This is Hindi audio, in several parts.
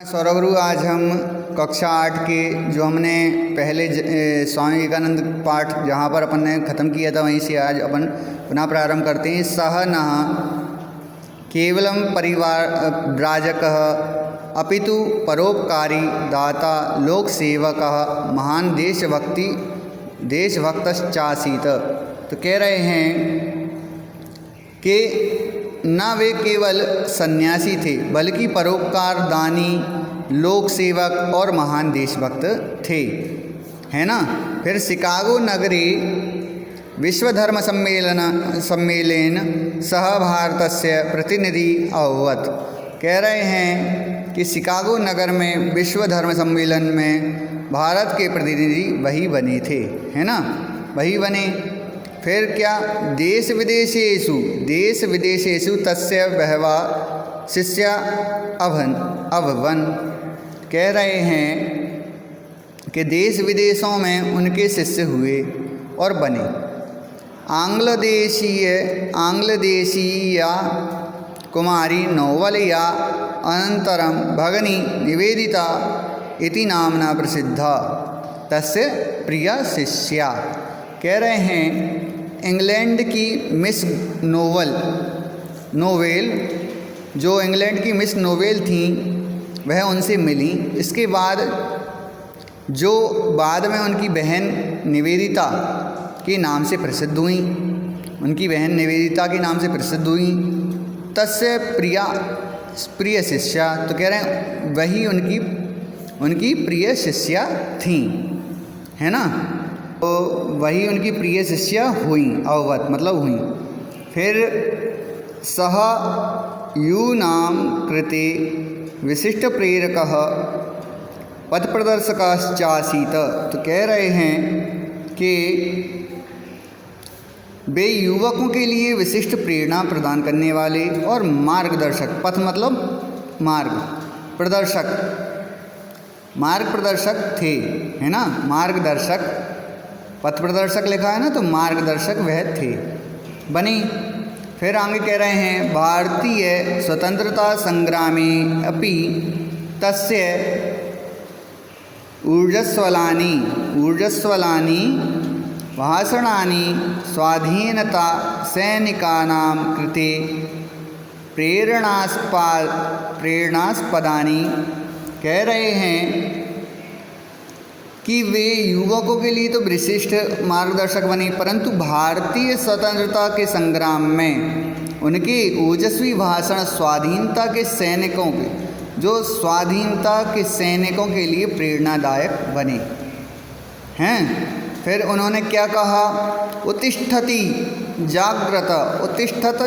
सौरभरू, आज हम कक्षा 8 के जो हमने पहले स्वामी विवेकानंद पाठ जहाँ पर अपन ने ख़त्म किया था वहीं से आज अपन पुनः प्रारंभ करते हैं। सह नः केवलम परिवार व्राजकः अपितु परोपकारी दाता लोक सेवकः महान देशभक्तश्चासीत। तो कह रहे हैं कि न वे केवल सन्यासी थे बल्कि परोपकार दानी लोक सेवक और महान देशभक्त थे, है ना। फिर शिकागो नगरे विश्व धर्म सम्मेलन सह भारतस्य प्रतिनिधि अभवत्। कह रहे हैं कि शिकागो नगर में विश्व धर्म सम्मेलन में भारत के प्रतिनिधि वही बने थे, है ना, वही बने। फिर क्या, देश विदेशेषु तस्य बहवा शिष्या अभवन। कह रहे हैं कि देश विदेशों में उनके शिष्य हुए और बने। आंग्लदेशीया कुमारी नोवल या अनंतरम भगनी निवेदिता इति नामना प्रसिद्धा तस्य प्रिया शिष्या। कह रहे हैं इंग्लैंड की मिस नोवेल जो इंग्लैंड की मिस नोवेल थी वह उनसे मिली। इसके बाद जो बाद में उनकी बहन निवेदिता के नाम से प्रसिद्ध हुई, तस्य प्रिय शिष्या। तो कह रहे हैं वही उनकी प्रिय शिष्या थी, है ना। तो वही उनकी प्रिय शिष्या हुई, अववत मतलब हुई। फिर सह यूनां कृते विशिष्ट प्रेरकः पथप्रदर्शकश्चासीत। तो कह रहे हैं कि वे युवकों के लिए विशिष्ट प्रेरणा प्रदान करने वाले और मार्गदर्शक, पथ मतलब मार्ग प्रदर्शक थे, है ना। मार्गदर्शक, पथ प्रदर्शक लिखा है ना, तो मार्गदर्शक वह थे, बनी। फिर आगे कह रहे हैं भारतीय स्वतंत्रता संग्रामे अपि तस्य ऊर्जस्वलानि भाषणानि स्वाधीनता सैनिकानां कृते प्रेरणास्पदानि। कह रहे हैं कि वे युवकों के लिए तो विशिष्ट मार्गदर्शक बने, परंतु भारतीय स्वतंत्रता के संग्राम में उनके ओजस्वी भाषण स्वाधीनता के सैनिकों के लिए प्रेरणादायक बने हैं। फिर उन्होंने क्या कहा, उत्तिष्ठत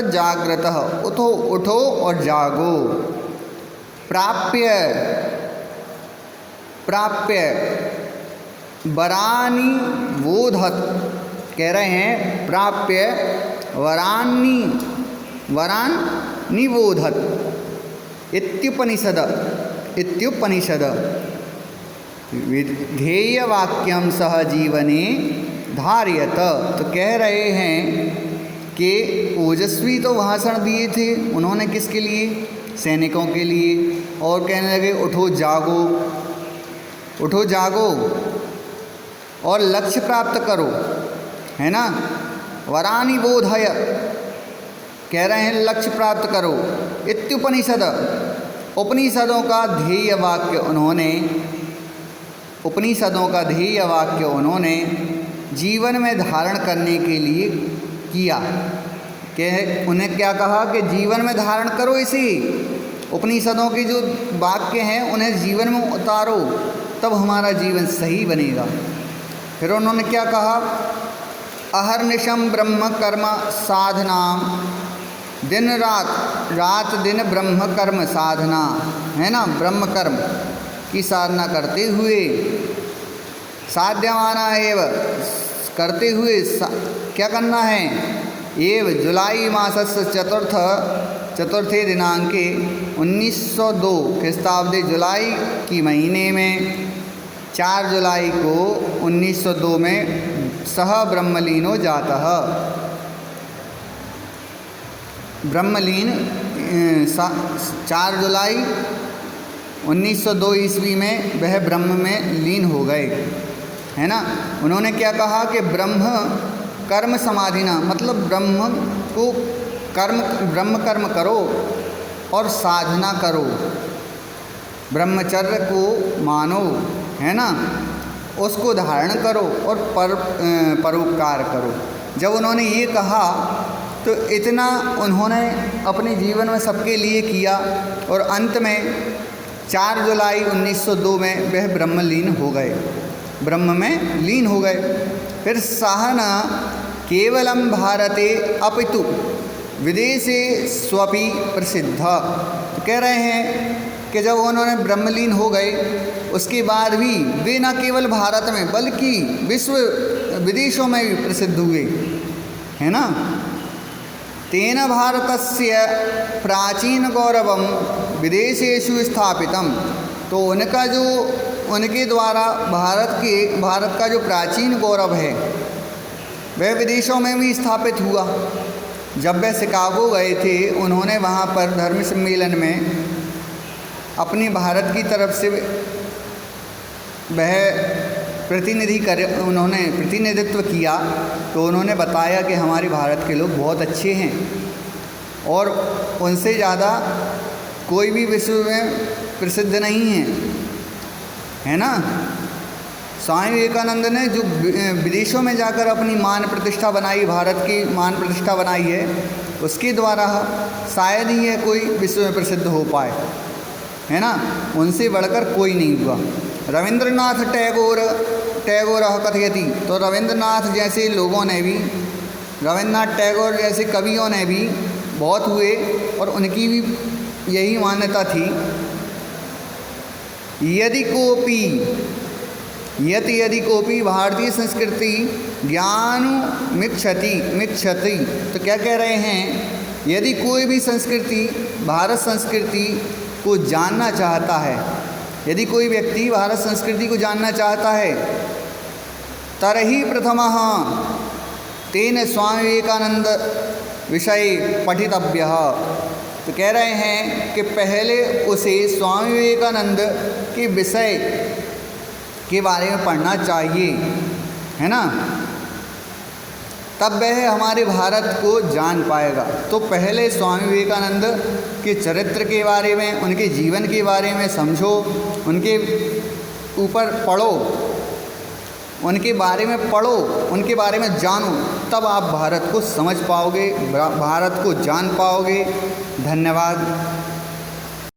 जाग्रतः, उठो और जागो। प्राप्य वरानि बोधत। कह रहे हैं प्राप्य वरानि बोधत इत्युपनिषद ध्येयवाक्यम सह जीवने धारयत। तो कह रहे हैं कि ओजस्वी तो भाषण दिए थे उन्होंने, किसके लिए, सैनिकों के लिए। और कहने लगे उठो जागो और लक्ष्य प्राप्त करो, है ना। वरानि बोधय, कह रहे हैं लक्ष्य प्राप्त करो। इत्युपनिषद, उपनिषदों का ध्येय वाक्य उन्होंने जीवन में धारण करने के लिए किया। उन्हें क्या कहा कि जीवन में धारण करो, इसी उपनिषदों के जो वाक्य हैं उन्हें जीवन में उतारो, तब हमारा जीवन सही बनेगा। फिर उन्होंने क्या कहा, अहर्निशम ब्रह्म कर्म साधना, दिन रात दिन ब्रह्म कर्म साधना, है ना। ब्रह्म कर्म की साधना करते हुए साध्यमाना एव, करते हुए क्या करना है, एव जुलाई मासस्य चतुर्थे दिनांके 1902 ख्रीस्ताब्दे जुलाई की महीने में 4 जुलाई को 1902 में सह ब्रह्मलीनो जातः। ब्रह्मलीन 4 जुलाई 1902 ईस्वी में वह ब्रह्म में लीन हो गए, है ना। उन्होंने क्या कहा कि ब्रह्म कर्म समाधिना, मतलब ब्रह्म को ब्रह्म कर्म करो और साधना करो, ब्रह्मचर्य को मानो, है ना, उसको धारण करो और परोपकार करो। जब उन्होंने ये कहा तो इतना उन्होंने अपने जीवन में सबके लिए किया और अंत में 4 जुलाई 1902 में वह ब्रह्मलीन हो गए, ब्रह्म में लीन हो गए। फिर सः न केवलम भारते अपितु विदेशे स्वपि प्रसिद्ध। तो कह रहे हैं कि जब उन्होंने ब्रह्मलीन हो गए उसके बाद भी वे न केवल भारत में बल्कि विश्व विदेशों में भी प्रसिद्ध हुए, है ना। तेन भारतस्य प्राचीन गौरवम विदेशेषु स्थापितम। तो उनका जो उनके द्वारा भारत का जो प्राचीन गौरव है वह विदेशों में भी स्थापित हुआ। जब वह शिकागो गए थे उन्होंने वहाँ पर धर्म सम्मेलन में अपने भारत की तरफ से वह उन्होंने प्रतिनिधित्व किया। तो उन्होंने बताया कि हमारे भारत के लोग बहुत अच्छे हैं और उनसे ज़्यादा कोई भी विश्व में प्रसिद्ध नहीं है, है ना। स्वामी विवेकानंद ने जो विदेशों में जाकर अपनी मान प्रतिष्ठा बनाई, भारत की मान प्रतिष्ठा बनाई है, उसके द्वारा शायद ही यह कोई विश्व में प्रसिद्ध हो पाए, है ना। उनसे बढ़कर कोई नहीं हुआ। रविंद्रनाथ टैगोर कथयति। तो रविंद्रनाथ जैसे लोगों ने भी, रविंद्रनाथ टैगोर जैसे कवियों ने भी बहुत हुए और उनकी भी यही मान्यता थी, यदि कोपी भारतीय संस्कृति मिच्छति। तो क्या कह रहे हैं, यदि कोई भी संस्कृति भारत संस्कृति को जानना चाहता है, यदि कोई व्यक्ति भारत संस्कृति को जानना चाहता है, तरहि प्रथमः तेन स्वामी विवेकानंद विषय पठितव्यः। तो कह रहे हैं कि पहले उसे स्वामी विवेकानंद के विषय के बारे में पढ़ना चाहिए, है ना, तब वह हमारे भारत को जान पाएगा। तो पहले स्वामी विवेकानंद के चरित्र के बारे में, उनके जीवन के बारे में समझो, उनके ऊपर पढ़ो, उनके बारे में पढ़ो, उनके बारे में जानो, तब आप भारत को समझ पाओगे, भारत को जान पाओगे। धन्यवाद।